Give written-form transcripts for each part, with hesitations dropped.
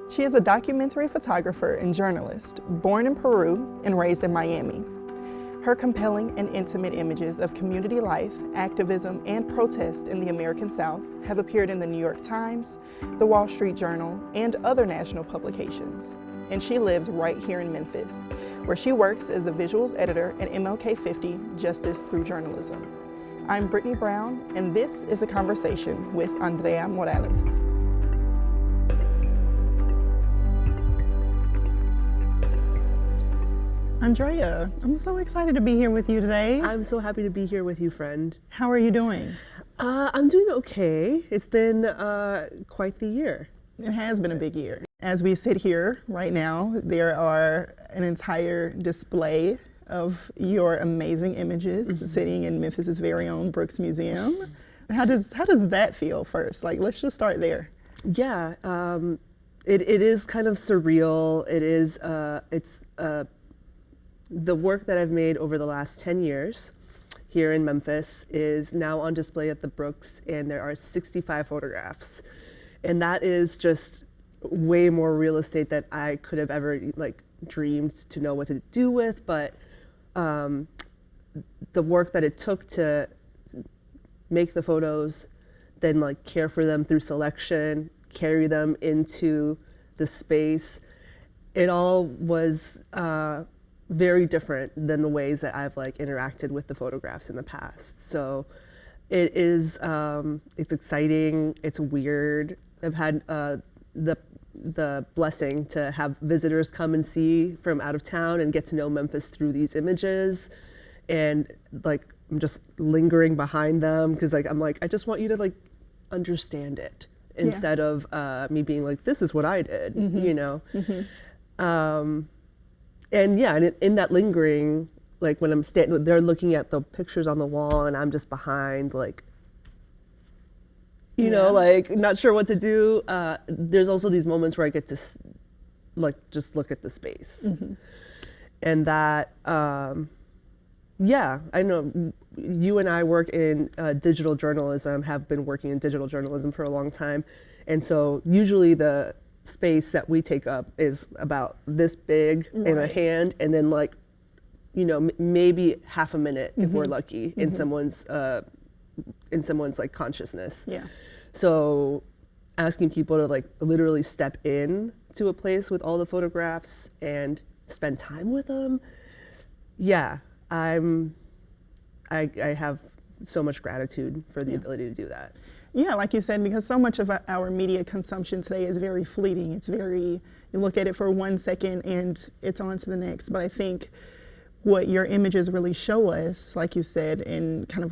She is a documentary photographer and journalist, born in Peru and raised in Miami. Her compelling and intimate images of community life, activism, and protest in the American South have appeared in the New York Times, the Wall Street Journal, and other national publications. And she lives right here in Memphis, where she works as the visuals editor at MLK 50, Justice Through Journalism. I'm Brittany Brown, and this is a conversation with Andrea Morales. Andrea, I'm so excited to be here with you today. I'm so happy to be here with you, friend. How are you doing? I'm doing okay. It's been quite the year. It has been a big year. As we sit here right now, there are an entire display of your amazing images sitting in Memphis's very own Brooks Museum. How does that feel first? Like, let's just start there. Yeah, it is kind of surreal. It is, the work that I've made over the last 10 years here in Memphis is now on display at the Brooks, and there are 65 photographs. And that is just way more real estate that I could have ever dreamed to know what to do with, but the work that it took to make the photos, then care for them through selection, carry them into the space, it all was very different than the ways that I've interacted with the photographs in the past. So it is, it's exciting, it's weird. I've had the blessing to have visitors come and see from out of town and get to know Memphis through these images. And I'm just lingering behind them because I just want you to understand it instead of me being this is what I did, you know? And yeah, and in that lingering, when I'm standing, they're looking at the pictures on the wall and I'm just behind, not sure what to do. There's also these moments where I get to just look at the space. And that, yeah, I know you and I work in digital journalism, have been working in digital journalism for a long time. And so usually the space that we take up is about this big in a hand, and then maybe half a minute if we're lucky in someone's consciousness. Yeah. So asking people to literally step in to a place with all the photographs and spend time with them. Yeah, I have so much gratitude for the ability to do that. Yeah, like you said, because so much of our media consumption today is very fleeting. It's very, you look at it for 1 second and it's on to the next. But I think what your images really show us, like you said, and kind of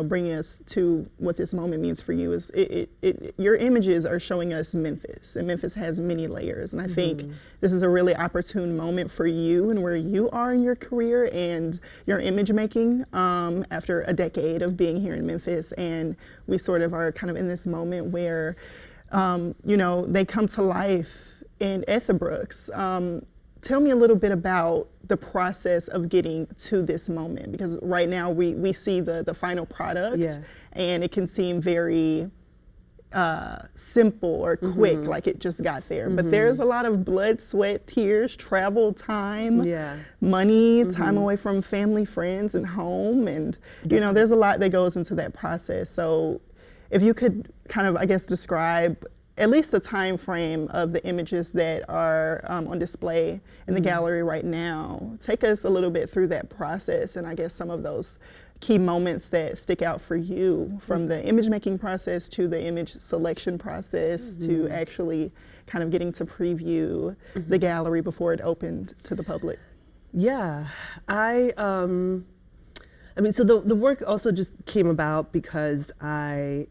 bringing us to what this moment means for you is your images are showing us Memphis, and Memphis has many layers. And I think this is a really opportune moment for you and where you are in your career and your image making after a decade of being here in Memphis. And we sort of are kind of in this moment where, they come to life at the Brooks. Tell me a little bit about the process of getting to this moment, because right now we see the final product and it can seem very simple or quick, like it just got there. But there's a lot of blood, sweat, tears, travel time, money, time away from family, friends, and home. And, there's a lot that goes into that process. So if you could kind of, I guess, describe at least the time frame of the images that are on display in the gallery right now. Take us a little bit through that process, and I guess some of those key moments that stick out for you from the image making process to the image selection process to actually kind of getting to preview the gallery before it opened to the public. Yeah, so the work also just came about because I've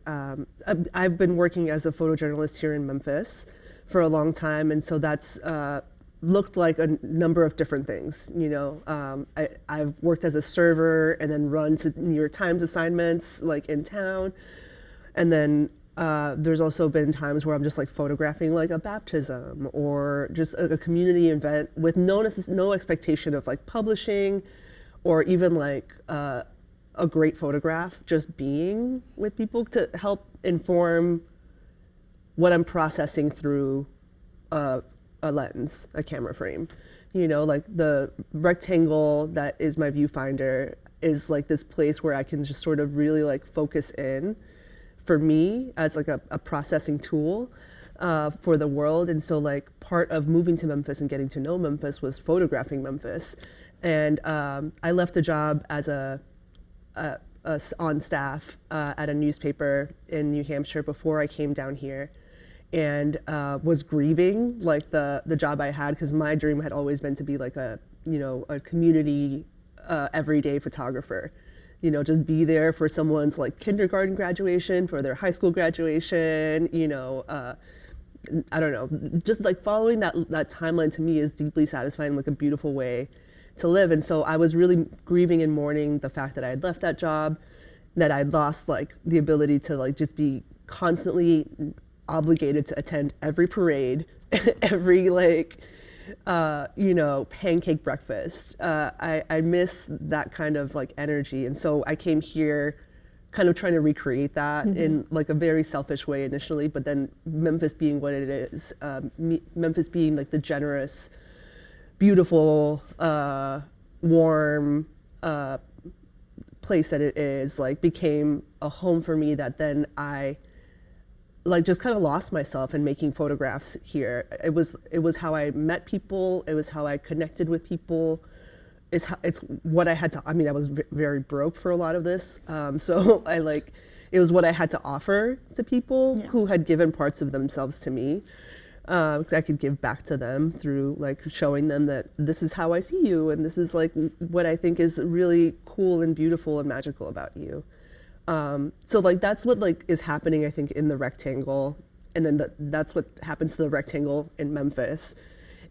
been working as a photojournalist here in Memphis for a long time, and so that's looked like a number of different things. I've worked as a server and then run to New York Times assignments in town, and then there's also been times where I'm just photographing a baptism or just a community event with no expectation of publishing, or even a great photograph, just being with people to help inform what I'm processing through a lens, a camera frame. You know, like the rectangle that is my viewfinder is like this place where I can just sort of really like focus in for me as like a processing tool for the world. And so like part of moving to Memphis and getting to know Memphis was photographing Memphis. And I left a job as on staff at a newspaper in New Hampshire before I came down here, and was grieving like the job I had, because my dream had always been to be like a community everyday photographer. You know, just be there for someone's like kindergarten graduation, for their high school graduation, I don't know, just like following that timeline to me is deeply satisfying, like a beautiful way to live. And so I was really grieving and mourning the fact that I had left that job, that I'd lost like the ability to like just be constantly obligated to attend every parade, every like, pancake breakfast. I miss that kind of like energy. And so I came here kind of trying to recreate that in like a very selfish way initially, but then Memphis being what it is, Memphis being like the generous, beautiful, warm place that it is, like became a home for me, that then I like just kind of lost myself in making photographs here. It was how I met people. It was how I connected with people. It's what I had to. I mean, I was very broke for a lot of this, so it was what I had to offer to people who had given parts of themselves to me, because I could give back to them through like showing them that this is how I see you, and this is like what I think is really cool and beautiful and magical about you. So like that's what like is happening, I think, in the rectangle, and then that's what happens to the rectangle in Memphis.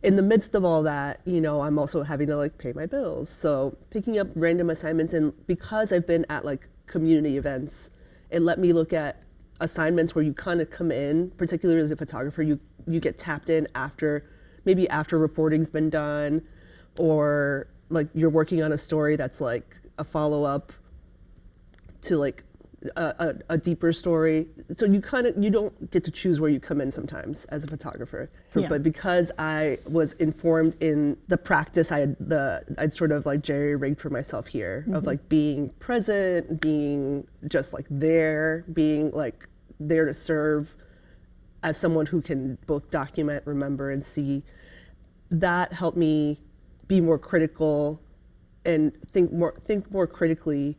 In the midst of all that, I'm also having to like pay my bills. So picking up random assignments, and because I've been at like community events, it let me look at assignments where you kind of come in, particularly as a photographer, you get tapped in after reporting's been done, or like you're working on a story that's like a follow-up to like a deeper story. So you don't get to choose where you come in sometimes as a photographer. But because I was informed in the practice, I'd sort of like jerry-rigged for myself here, of like being present, being just like there, being like there to serve as someone who can both document, remember, and see. That helped me be more critical and think more critically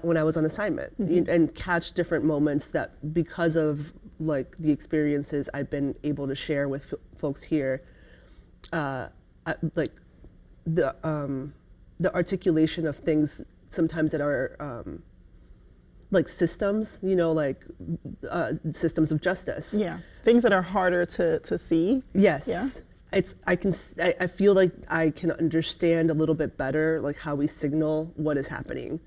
when I was on assignment, and catch different moments that, because of like the experiences I've been able to share with folks here, like the articulation of things sometimes that are like systems, systems of justice. Yeah, things that are harder to see. Yes. Yeah. I feel like I can understand a little bit better like how we signal what is happening.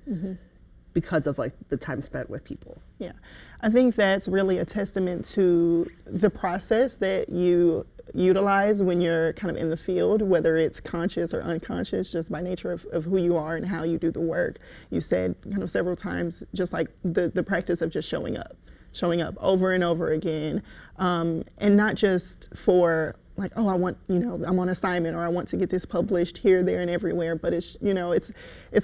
Because of like the time spent with people. Yeah, I think that's really a testament to the process that you utilize when you're kind of in the field, whether it's conscious or unconscious, just by nature of who you are and how you do the work. You said kind of several times, just like the practice of just showing up over and over again, and not just for like, oh, I want, I'm on assignment, or I want to get this published here, there, and everywhere. But it's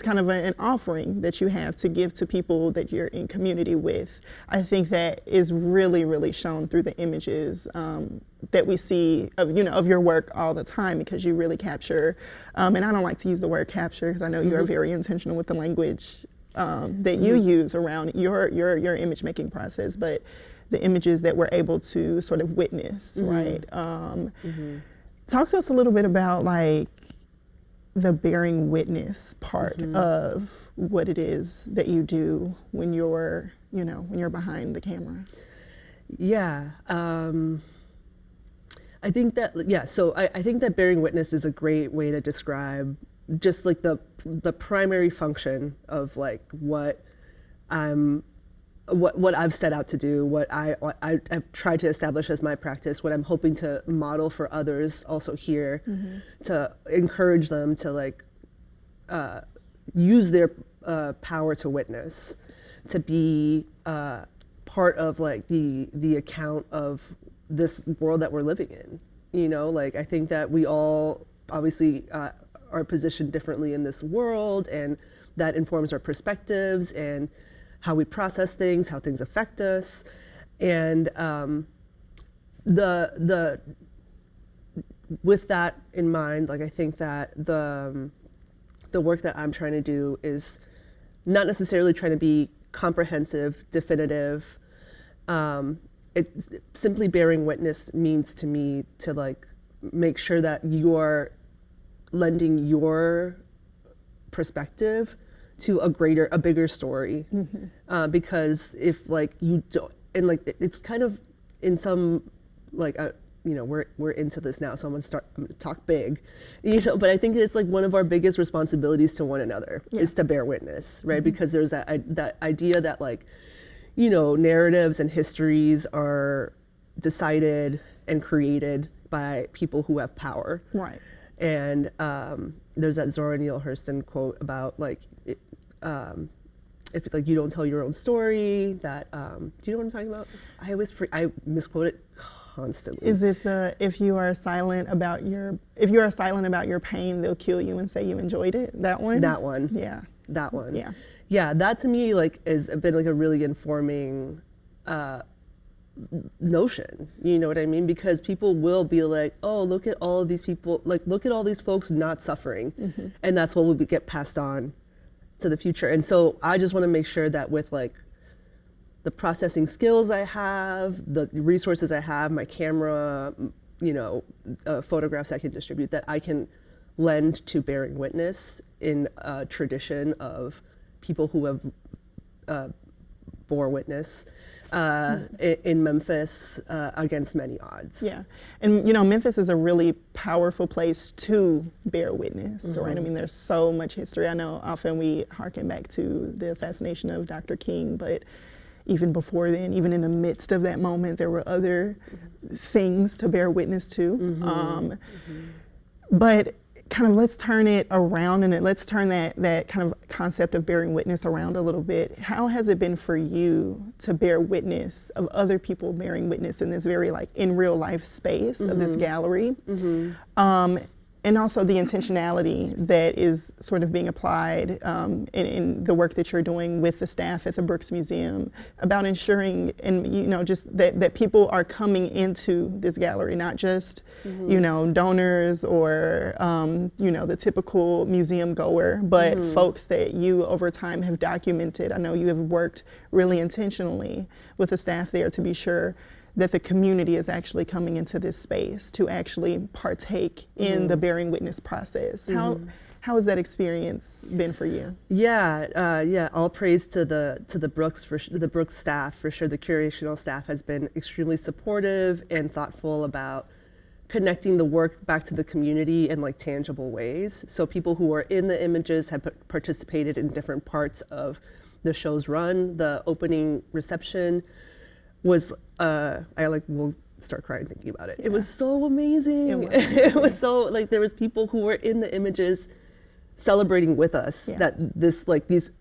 kind of an offering that you have to give to people that you're in community with. I think that is really, really shown through the images that we see of your work all the time, because you really capture, and I don't like to use the word capture, because I know you are very intentional with the language that you use around your image making process, but the images that we're able to sort of witness, right? Talk to us a little bit about like the bearing witness part of what it is that you do when you're behind the camera. Yeah, I think that, so I think that bearing witness is a great way to describe just like the primary function of like what I've set out to do, what I've tried to establish as my practice, what I'm hoping to model for others also here, to encourage them to like use their power to witness, to be part of like the account of this world that we're living in. Like I think that we all obviously are positioned differently in this world, and that informs our perspectives and how we process things, how things affect us. And the with that in mind, like I think that the work that I'm trying to do is not necessarily trying to be comprehensive, definitive. It simply bearing witness means to me to like make sure that you're lending your perspective to a bigger story. Because if like you don't, and like it's kind of in some like we're into this now, so I'm gonna talk big, but I think it's like one of our biggest responsibilities to one another is to bear witness, right? Because there's that idea that like narratives and histories are decided and created by people who have power, Right. and there's that Zora Neale Hurston quote about like if like you don't tell your own story, that do you know what I'm talking about? I misquote it constantly. Is it if you are silent about your pain, they'll kill you and say you enjoyed it? That one? That one. Yeah. That one. Yeah. Yeah, that to me like has been like a really informing notion. You know what I mean? Because people will be like, oh, look at all of these people, like look at all these folks not suffering, and that's what will get passed on to the future. And so I just want to make sure that with like the processing skills I have, the resources I have, my camera, photographs I can distribute, that I can lend to bearing witness in a tradition of people who have bore witness in Memphis against many odds. Yeah. And Memphis is a really powerful place to bear witness, right? I mean, there's so much history. I know often we harken back to the assassination of Dr. King, but even before then, even in the midst of that moment, there were other things to bear witness to. But kind of let's turn it around, and let's turn that kind of concept of bearing witness around a little bit. How has it been for you to bear witness of other people bearing witness in this very like in real life space of this gallery? And also the intentionality that is sort of being applied in the work that you're doing with the staff at the Brooks Museum about ensuring, and just that people are coming into this gallery, not just donors or the typical museum goer, but folks that you over time have documented. I know you have worked really intentionally with the staff there to be sure that the community is actually coming into this space to actually partake in the bearing witness process. How has that experience been for you? Yeah. All praise to the Brooks the Brooks staff for sure. The curational staff has been extremely supportive and thoughtful about connecting the work back to the community in like tangible ways. So people who are in the images have participated in different parts of the show's run. The opening reception was I will start crying thinking about it. It was so amazing. It was so like there was people who were in the images celebrating with us that this like these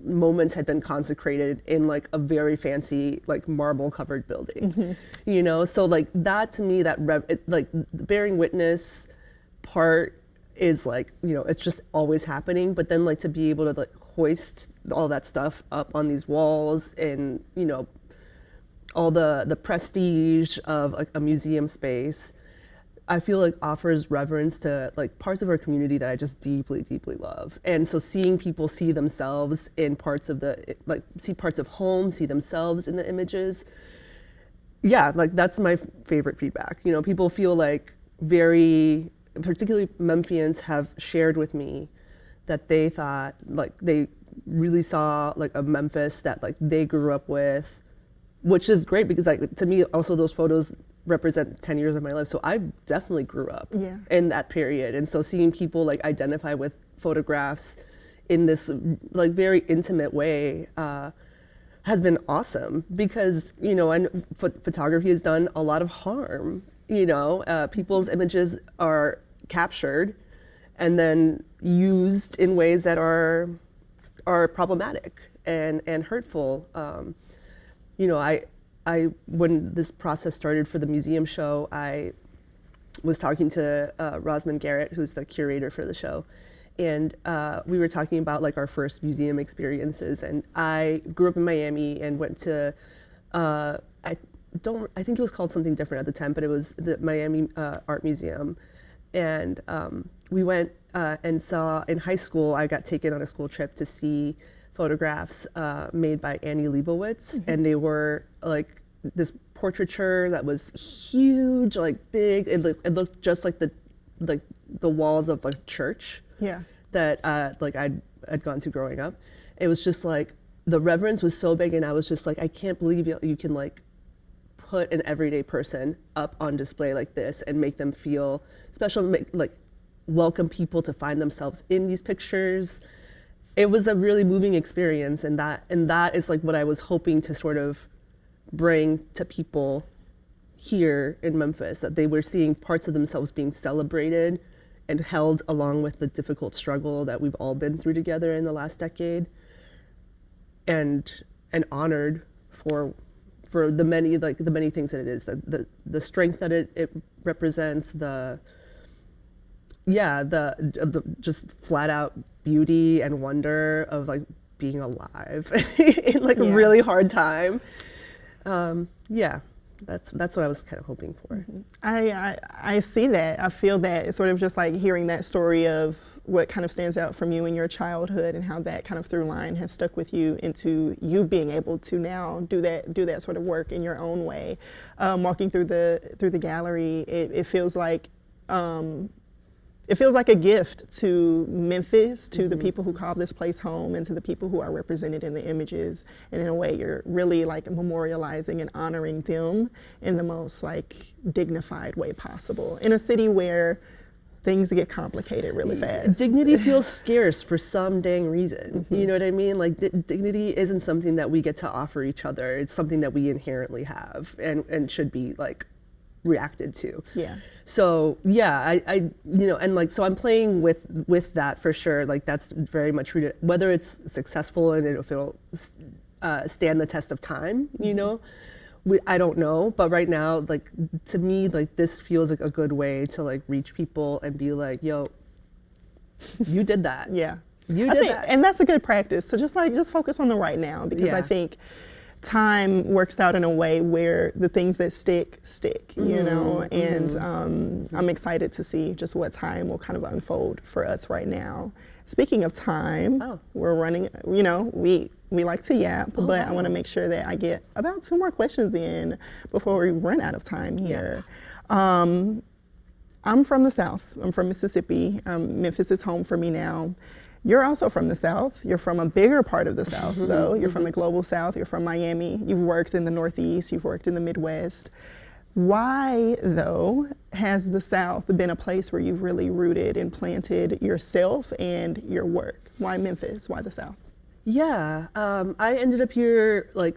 moments had been consecrated in like a very fancy like marble covered building. So like that to me, that like the bearing witness part is like it's just always happening, but then like to be able to like hoist all that stuff up on these walls and all the prestige of like a museum space, I feel like offers reverence to like parts of our community that I just deeply, deeply love. And so seeing people see themselves in parts of see parts of home, see themselves in the images. Yeah, like that's my favorite feedback. People feel like particularly Memphians have shared with me that they thought like they really saw like a Memphis that like they grew up with, which is great because like to me also those photos represent 10 years of my life. So I definitely grew up in that period. And so seeing people like identify with photographs in this like very intimate way has been awesome because, photography has done a lot of harm. People's images are captured and then used in ways that are problematic and hurtful. I when this process started for the museum show, I was talking to Rosamund Garrett, who's the curator for the show, and we were talking about like our first museum experiences. And I grew up in Miami and went to I think it was called something different at the time, but it was the Miami Art Museum. And we went and saw, in high school, I got taken on a school trip to see photographs made by Annie Leibovitz. Mm-hmm. And they were like this portraiture that was huge, like big. It looked just like the walls of a church Yeah. that like I'd gone to growing up. It was just like, the reverence was so big, and I was just like, I can't believe you can like put an everyday person up on display like this and make them feel special, like welcome people to find themselves in these pictures. It was a really moving experience, and that is like what I was hoping to sort of bring to people here in Memphis, that they were seeing parts of themselves being celebrated and held along with the difficult struggle that we've all been through together in the last decade, and honored for the many things that it is, the strength that it represents, the just flat out beauty and wonder of like being alive in like a really hard time. That's what I was kind of hoping for. I see that. I feel that. It's sort of just like hearing that story of what kind of stands out from you in your childhood and how that kind of through line has stuck with you into you being able to now do that sort of work in your own way. Walking through the gallery, it feels like a gift to Memphis, to the people who call this place home, and to the people who are represented in the images. And in a way, you're really like memorializing and honoring them in the most like dignified way possible in a city where things get complicated really fast. Dignity feels scarce for some dang reason. You know what I mean? Like dignity isn't something that we get to offer each other. It's something that we inherently have and should be like reacted to. Yeah. So yeah, I and like, so I'm playing with that for sure. Like that's very much rooted, whether it's successful and if it'll stand the test of time, you know, I don't know. But right now, like to me, like this feels like a good way to like reach people and be like, yo, you did that. Yeah. You I did think, that. and that's a good practice. So just focus on the right now, because I Yeah. think time works out in a way where the things that stick, you know, and I'm excited to see just what time will kind of unfold for us right now. Speaking of time, we're running, you know, we like to yap, but I want to make sure that I get about 2 more questions in before we run out of time here. I'm from the South. I'm from Mississippi. Memphis is home for me now. You're also from the South. You're from a bigger part of the South, though. You're from the global South. You're from Miami. You've worked in the Northeast. You've worked in the Midwest. Why, though, has the South been a place where you've really rooted and planted yourself and your work? Why Memphis? Why the South? Yeah, I ended up here like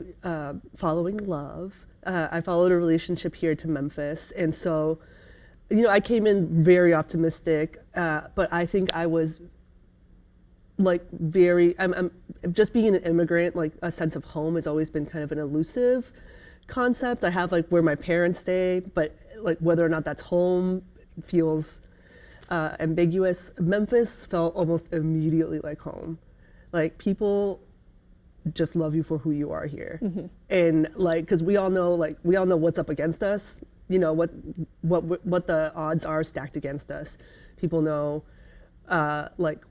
following love. I followed a relationship here to Memphis, and so, you know, I came in very optimistic, but I think I was like I'm just being an immigrant, like a sense of home has always been kind of an elusive concept. I have like where my parents stay, but like whether or not that's home feels ambiguous. Memphis felt almost immediately like home. Like people just love you for who you are here. And like, because we all know what's up against us, you know, what the odds are stacked against us. People know like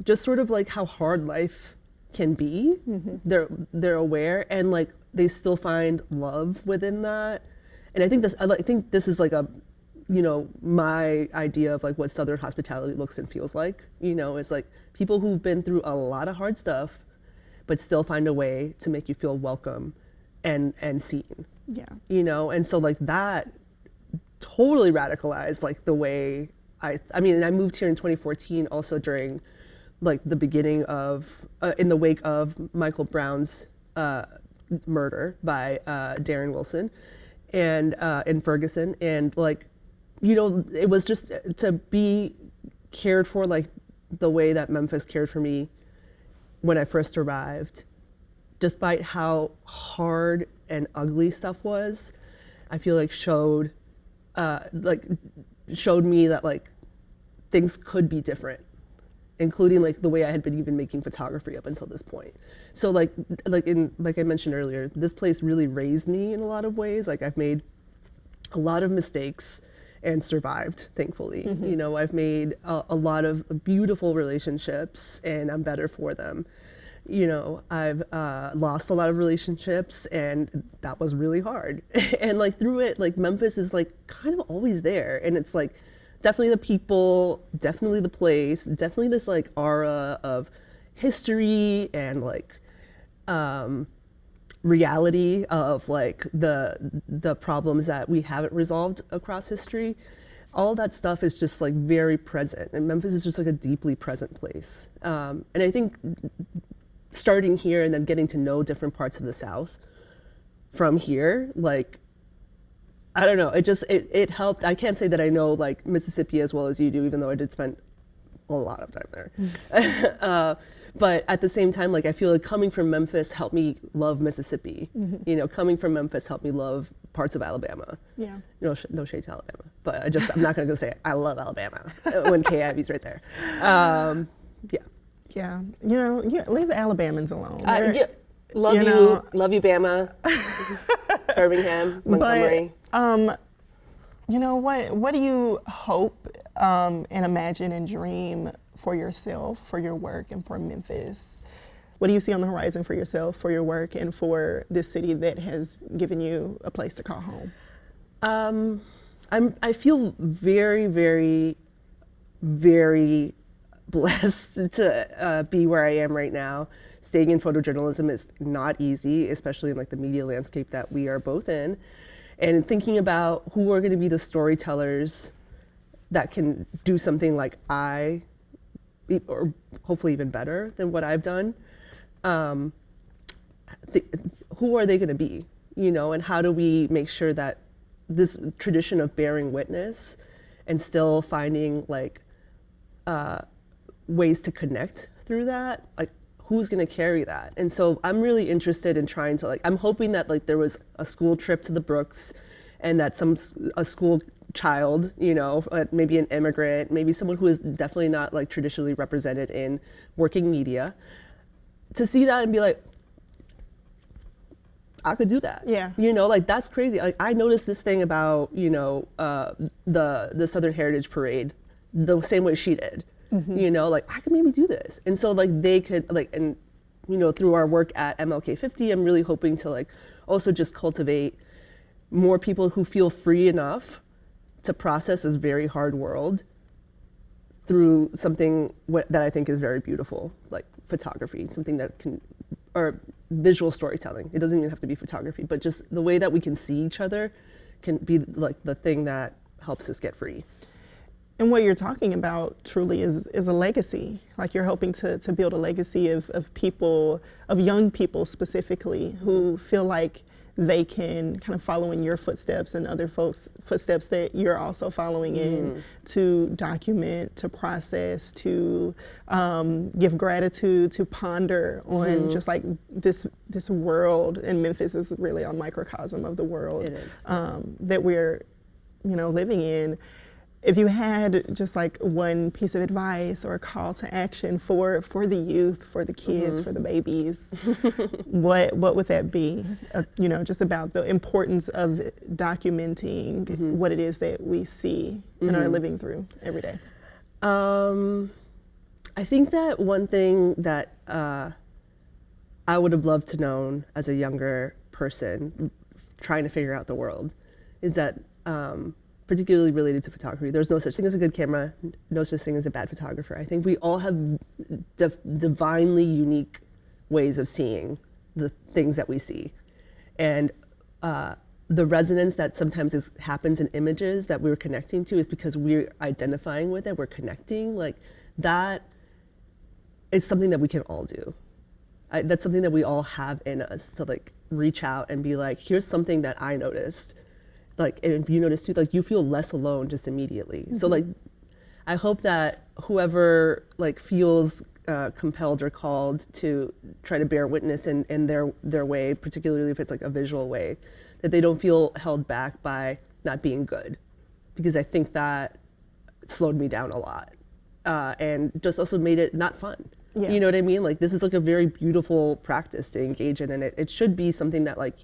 just sort of like how hard life can be. They're aware, and like they still find love within that. And I think this is like a, you know, my idea of like what Southern hospitality looks and feels like. You know, it's like people who've been through a lot of hard stuff, but still find a way to make you feel welcome and seen. Yeah. You know, and so like that totally radicalized like the way I mean, and I moved here in 2014 also during like the beginning of, in the wake of Michael Brown's murder by Darren Wilson, and in Ferguson, and like, you know, it was just to be cared for like the way that Memphis cared for me when I first arrived, despite how hard and ugly stuff was. I feel like showed like showed me that like things could be different, including like the way I had been even making photography up until this point. So like I mentioned earlier, this place really raised me in a lot of ways. Like I've made a lot of mistakes and survived, thankfully. You know, I've made a lot of beautiful relationships and I'm better for them. You know, I've lost a lot of relationships and that was really hard. And like through it, like Memphis is like kind of always there. And it's like definitely the people, definitely the place, definitely this like aura of history and like reality of like the problems that we haven't resolved across history. All that stuff is just like very present, and Memphis is just like a deeply present place. And I think starting here and then getting to know different parts of the South from here, like I don't know, it helped. I can't say that I know like Mississippi as well as you do, even though I did spend a lot of time there. But at the same time, like I feel like coming from Memphis helped me love Mississippi. You know, coming from Memphis helped me love parts of Alabama. Yeah. No shade to Alabama, but I'm not gonna go say I love Alabama when KIV's right there. Yeah. Yeah. You know, leave the Alabamans alone. Yeah, love you you, know- love you, Bama, Birmingham, Montgomery. But you know what do you hope and imagine and dream for yourself, for your work, and for Memphis? What do you see on the horizon for yourself, for your work, and for this city that has given you a place to call home? I feel very, very, very blessed to be where I am right now. Staying in photojournalism is not easy, especially in like the media landscape that we are both in. And thinking about who are going to be the storytellers that can do something like or hopefully even better than what I've done. Who are they going to be, you know, and how do we make sure that this tradition of bearing witness and still finding like ways to connect through that, like who's going to carry that? And so I'm really interested in trying to like, I'm hoping that like there was a school trip to the Brooks and that a school child, you know, maybe an immigrant, maybe someone who is definitely not like traditionally represented in working media, to see that and be like, I could do that. Yeah. You know, like that's crazy. Like I noticed this thing about, you know, the Southern Heritage Parade the same way she did. You know, like I could maybe do this. And so like they could like, and you know, through our work at MLK 50, I'm really hoping to like also just cultivate more people who feel free enough to process this very hard world through something that I think is very beautiful, like photography, something that can, or visual storytelling. It doesn't even have to be photography, but just the way that we can see each other can be like the thing that helps us get free. And what you're talking about truly is a legacy. Like you're hoping to build a legacy of people, of young people specifically, who feel like they can kind of follow in your footsteps and other folks' footsteps that you're also following in, to document, to process, to give gratitude, to ponder on just like this world. And Memphis is really a microcosm of the world It is. that we're, you know, living in. If you had just like one piece of advice or a call to action for the youth, for the kids, for the babies, what would that be? You know, just about the importance of documenting what it is that we see and are living through every day. I think that one thing that I would have loved to know as a younger person trying to figure out the world is that particularly related to photography, there's no such thing as a good camera, no such thing as a bad photographer. I think we all have divinely unique ways of seeing the things that we see. And the resonance that sometimes happens in images that we're connecting to is because we're identifying with it, we're connecting. Like that is something that we can all do. That's something that we all have in us, to like reach out and be like, here's something that I noticed. Like, and if you notice too, like you feel less alone just immediately. So like, I hope that whoever like feels compelled or called to try to bear witness in their way, particularly if it's like a visual way, that they don't feel held back by not being good, because I think that slowed me down a lot, and just also made it not fun. Yeah. You know what I mean? Like, this is like a very beautiful practice to engage in, and it should be something that like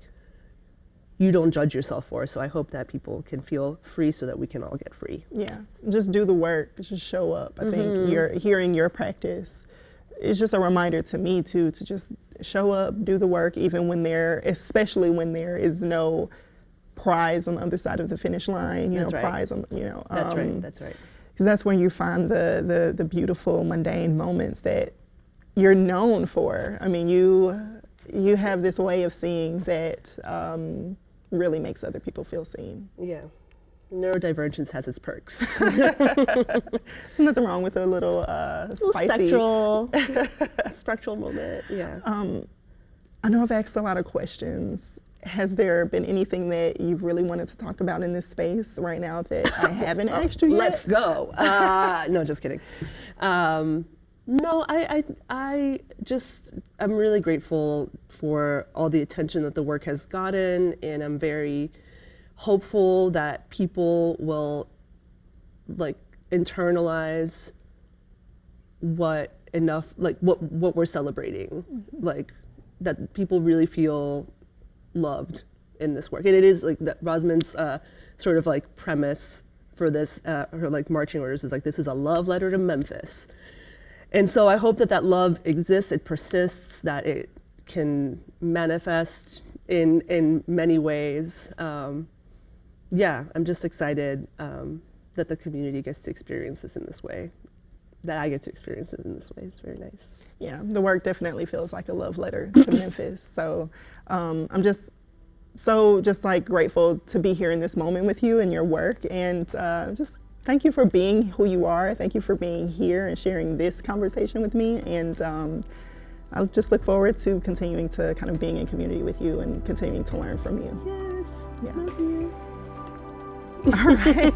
you don't judge yourself for. So I hope that people can feel free so that we can all get free. Yeah, just do the work, just show up. I think you're hearing your practice. It's just a reminder to me too, to just show up, do the work, even when especially when there is no prize on the other side of the finish line, That's right. prize on, That's right. That's right. because that's when you find the beautiful mundane moments that you're known for. I mean, you have this way of seeing that really makes other people feel seen. Yeah. Neurodivergence has its perks. There's nothing wrong with a little spicy. Spectral moment. Yeah. I know I've asked a lot of questions. Has there been anything that you've really wanted to talk about in this space right now that I haven't asked you yet? Let's go. No, just kidding. No, I'm really grateful for all the attention that the work has gotten, and I'm very hopeful that people will like internalize what we're celebrating, like that people really feel loved in this work. And it is like that Rosamond's sort of like premise for this, her like marching orders is like, this is a love letter to Memphis. And so I hope that that love exists, it persists, that it can manifest in many ways. Yeah, I'm just excited that the community gets to experience this in this way, that I get to experience it in this way. It's very nice. Yeah, the work definitely feels like a love letter to Memphis. So I'm just like grateful to be here in this moment with you and your work, and just thank you for being who you are. Thank you for being here and sharing this conversation with me. And I'll just look forward to continuing to kind of being in community with you and continuing to learn from you. Yes, Yeah. love you. All right.